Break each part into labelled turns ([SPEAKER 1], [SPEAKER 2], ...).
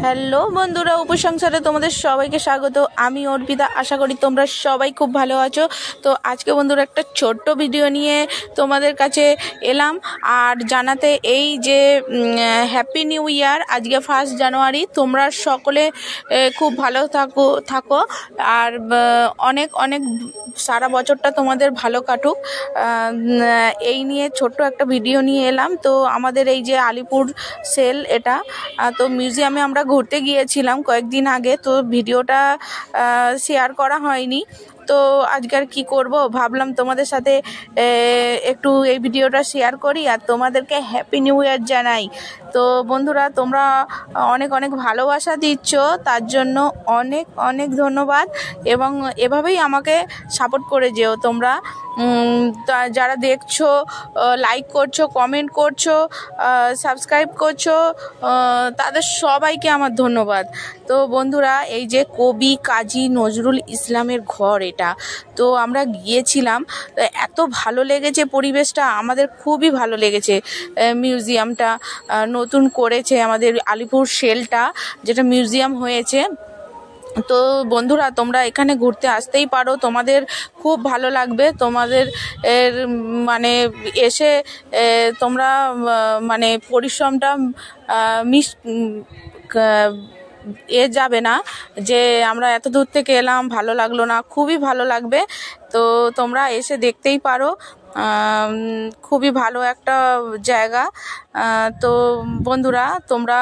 [SPEAKER 1] Hello বন্ধুরা, উপসংসারে তোমাদের সবাইকে স্বাগত। আমি অর্পিতা, আশা করি তোমরা সবাই খুব ভালো আছো। তো আজকে বন্ধুরা একটা ছোট্ট ভিডিও নিয়ে তোমাদের কাছে এলাম আর জানাতে এই যে হ্যাপি নিউ ইয়ার। আজকে 1 জানুয়ারি। তোমরা সকলে খুব ভালো থাকো আর অনেক অনেক সারা বছরটা তোমাদের ভালো কাটুক। এই নিয়ে ছোট্ট একটা ভিডিও নিয়ে এলাম। তো আমাদের এই যে আলিপুর সেল, এটা তো মিউজিয়ামে আমরা ঘুরতে গিয়েছিলাম কয়েকদিন আগে, তো ভিডিওটা শেয়ার করা হয়নি। তো আজকাল কি করব, ভাবলাম তোমাদের সাথে একটু এই ভিডিওটা শেয়ার করি আর তোমাদেরকে হ্যাপি নিউ ইয়ার জানাই। তো বন্ধুরা, তোমরা অনেক অনেক ভালোবাসা দিচ্ছ, তার জন্য অনেক অনেক ধন্যবাদ এবং এভাবেই আমাকে সাপোর্ট করে যেও তোমরা। যারা দেখছো, লাইক করছো, কমেন্ট করছো, সাবস্ক্রাইব করছো, তাদের সবাইকে আমার ধন্যবাদ। তো বন্ধুরা, এই যে কবি কাজী নজরুল ইসলামের ঘর, এটা তো আমরা গিয়েছিলাম। এত ভালো লেগেছে পরিবেশটা, আমাদের খুবই ভালো লেগেছে। মিউজিয়ামটা নতুন করেছে আমাদের আলিপুর সেলটা, যেটা মিউজিয়াম হয়েছে। তো বন্ধুরা, তোমরা এখানে ঘুরতে আসতেই পারো, তোমাদের খুব ভালো লাগবে। তোমাদের মানে এসে তোমরা মানে পরিশ্রমটা যাবে না যে আমরা এত দূর থেকে এলাম, ভালো লাগলো না, খুবই ভালো লাগবে। তো তোমরা এসে দেখতেই পারো, খুবই ভালো একটা জায়গা। তো বন্ধুরা, তোমরা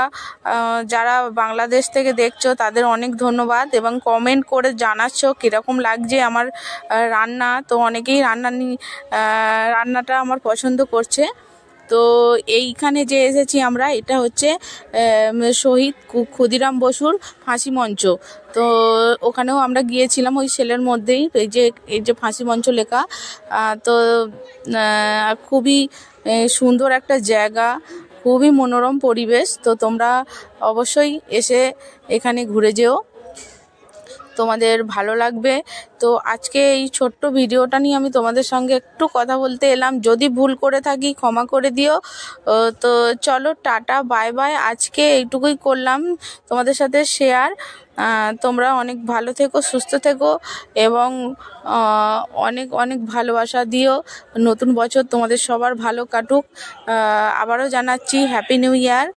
[SPEAKER 1] যারা বাংলাদেশ থেকে দেখছো তাদের অনেক ধন্যবাদ এবং কমেন্ট করে জানাচ্ছ কীরকম লাগছে আমার রান্না। তো অনেকেই রান্নাটা আমার পছন্দ করছে। তো এইখানে যে এসেছি আমরা, এটা হচ্ছে শহীদ ক্ষুদিরাম বসুর ফাঁসি মঞ্চ। তো ওখানেও আমরা গিয়েছিলাম, ওই সেলের মধ্যেই এই যে ফাঁসি মঞ্চ লেখা। তো খুবই সুন্দর একটা জায়গা, খুবই মনোরম পরিবেশ। তো তোমরা অবশ্যই এসে এখানে ঘুরে যেও, তোমাদের ভালো লাগবে। তো আজকে এই ছোট্ট ভিডিওটা নিয়ে আমি তোমাদের সঙ্গে একটু কথা বলতে এলাম। যদি ভুল করে থাকি ক্ষমা করে দিও। তো চলো, টাটা, বাই বাই। আজকে এইটুকুই করলাম তোমাদের সাথে শেয়ার। তোমরা অনেক ভালো থেকো, সুস্থ থেকো এবং অনেক অনেক ভালোবাসা দিও। নতুন বছর তোমাদের সবার ভালো কাটুক। আবারও জানাচ্ছি হ্যাপি নিউ ইয়ার।